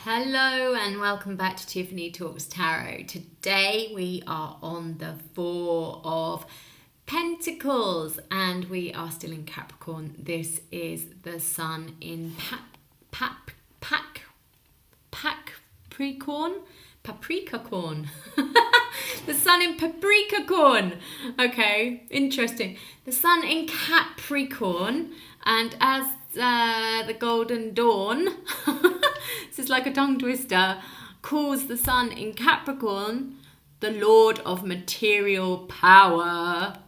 Hello and welcome back to Tiffany Talks Tarot. Today we are on the Four of Pentacles and we are still in Capricorn. This is the Sun in Paprikacorn. The Sun in Paprikacorn. Okay, interesting. The Sun in Capricorn, and as the Golden Dawn, this is like a tongue twister, calls the Sun in Capricorn the Lord of Material Power.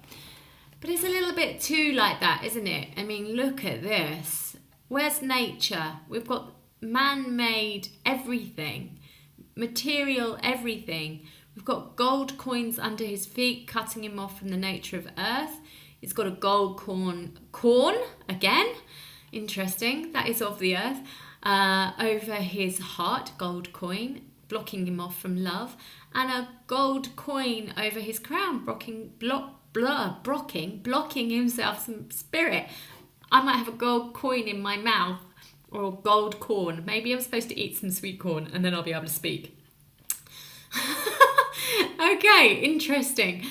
But it's a little bit too like that, isn't it? I mean, look at this. Where's nature? We've got man-made everything, material everything. We've got gold coins under his feet, cutting him off from the nature of earth. He's got a gold corn again. Interesting. That is of the earth. Over his heart, gold coin, blocking him off from love. And a gold coin over his crown, blocking himself from spirit. I might have a gold coin in my mouth, or gold corn. Maybe I'm supposed to eat some sweet corn and then I'll be able to speak. Okay, interesting.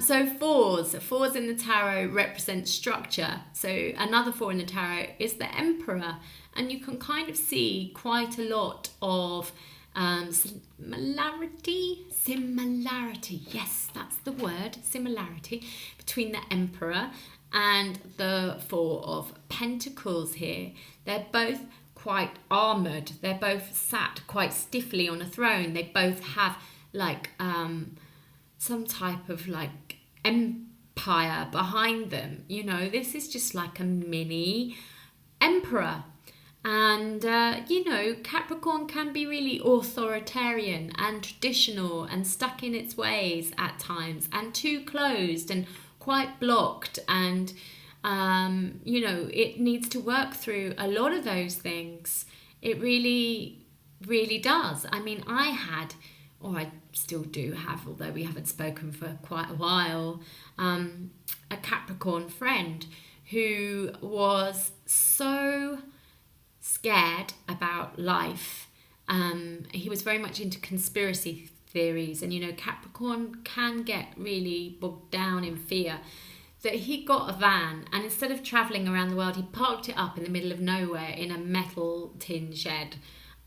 So fours in the tarot represent structure. So another four in the tarot is the Emperor. And you can kind of see quite a lot of similarity. Yes, that's the word, similarity between the Emperor and the Four of Pentacles here. They're both quite armoured. They're both sat quite stiffly on a throne. They both have like some type of like empire behind them. You know, this is just like a mini emperor. And, you know, Capricorn can be really authoritarian and traditional and stuck in its ways at times and too closed and quite blocked. And, you know, it needs to work through a lot of those things. It really, really does. I mean, I had, or I still do have, although we haven't spoken for quite a while, a Capricorn friend who was so scared about life. He was very much into conspiracy theories, and you know, Capricorn can get really bogged down in fear, that he got a van, and instead of travelling around the world, he parked it up in the middle of nowhere in a metal tin shed.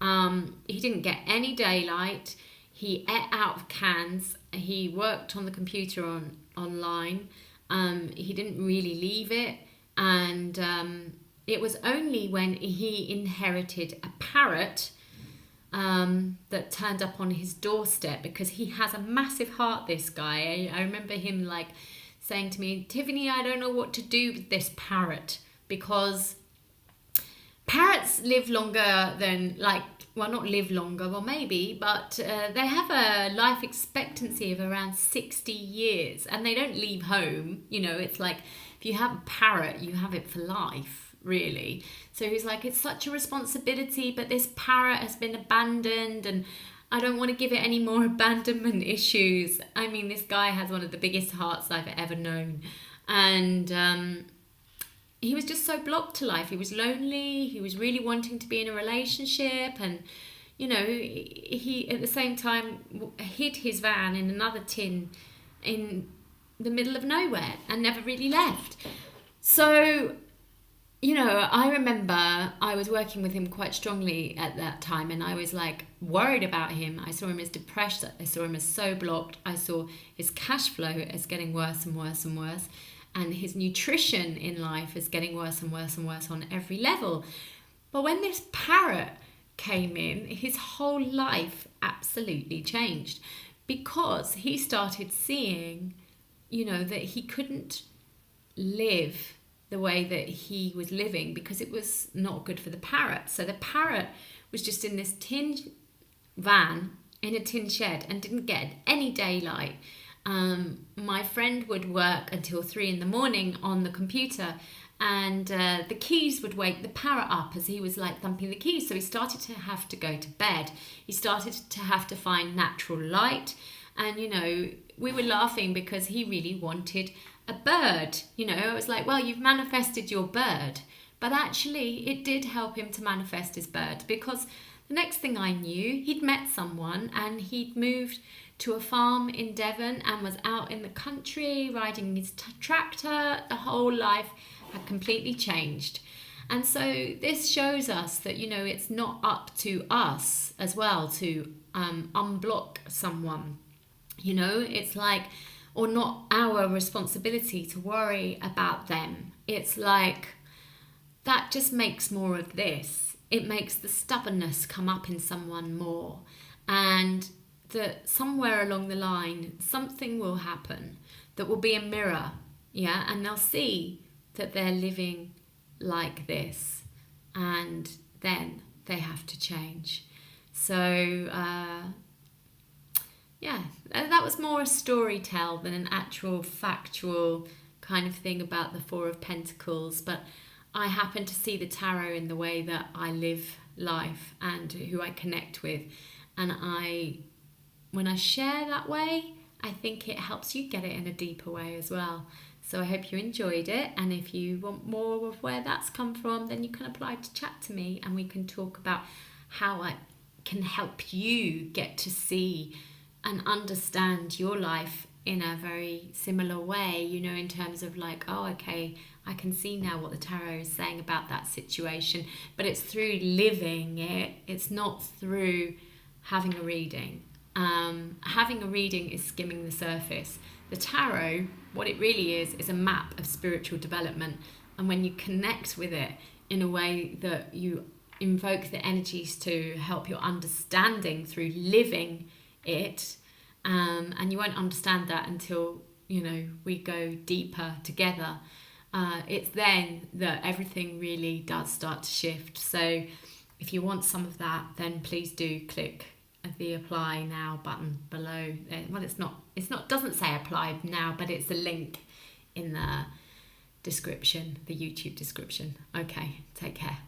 He didn't get any daylight. He ate out of cans. He worked on the computer online. He didn't really leave it, and it was only when he inherited a parrot that turned up on his doorstep, because he has a massive heart, this guy. I remember him like saying to me, Tiffany, I don't know what to do with this parrot, because parrots live longer than, like, well, not live longer, well, maybe, but they have a life expectancy of around 60 years, and they don't leave home. You know, it's like if you have a parrot, you have it for life, really. So he's like, it's such a responsibility, but this parrot has been abandoned and I don't want to give it any more abandonment issues. I mean, this guy has one of the biggest hearts I've ever known. And he was just so blocked to life. He was lonely. He was really wanting to be in a relationship. And, you know, he at the same time hid his van in another tin in the middle of nowhere and never really left. So, you know, I remember I was working with him quite strongly at that time, and I was like worried about him. I saw him as depressed. I saw him as so blocked. I saw his cash flow as getting worse and worse and worse, and his nutrition in life is getting worse and worse and worse on every level. But when this parrot came in, his whole life absolutely changed, because he started seeing, you know, that he couldn't live the way that he was living because it was not good for the parrot. So the parrot was just in this tin van in a tin shed and didn't get any daylight. My friend would work until 3 a.m. on the computer, and the keys would wake the parrot up as he was like thumping the keys. So he started to have to go to bed. He started to have to find natural light. And, you know, we were laughing because he really wanted a bird. You know, I was like, well, you've manifested your bird, But actually, it did help him to manifest his bird, because the next thing I knew, he'd met someone and he'd moved to a farm in Devon and was out in the country riding his tractor. The whole life had completely changed. And so this shows us that, you know, it's not up to us as well to unblock someone. You know, it's like, or not our responsibility to worry about them. It's like, that just makes more of this. It makes the stubbornness come up in someone more. And that somewhere along the line, something will happen that will be a mirror, yeah? And they'll see that they're living like this, and then they have to change. So, yeah, that was more a story tell than an actual factual kind of thing about the Four of Pentacles. But I happen to see the tarot in the way that I live life and who I connect with. And when I share that way, I think it helps you get it in a deeper way as well. So I hope you enjoyed it. And if you want more of where that's come from, then you can apply to chat to me and we can talk about how I can help you get to see and understand your life in a very similar way, you know, in terms of like, oh, okay, I can see now what the tarot is saying about that situation, but it's through living it. It's not through having a reading. Having a reading is skimming the surface. The tarot, what it really is a map of spiritual development. And when you connect with it in a way that you invoke the energies to help your understanding through living it, and you won't understand that until, you know, we go deeper together. It's then that everything really does start to shift. So if you want some of that, then please do click the apply now button below. Well, it's not doesn't say apply now, but it's a link in the description, the YouTube description. Okay, take care.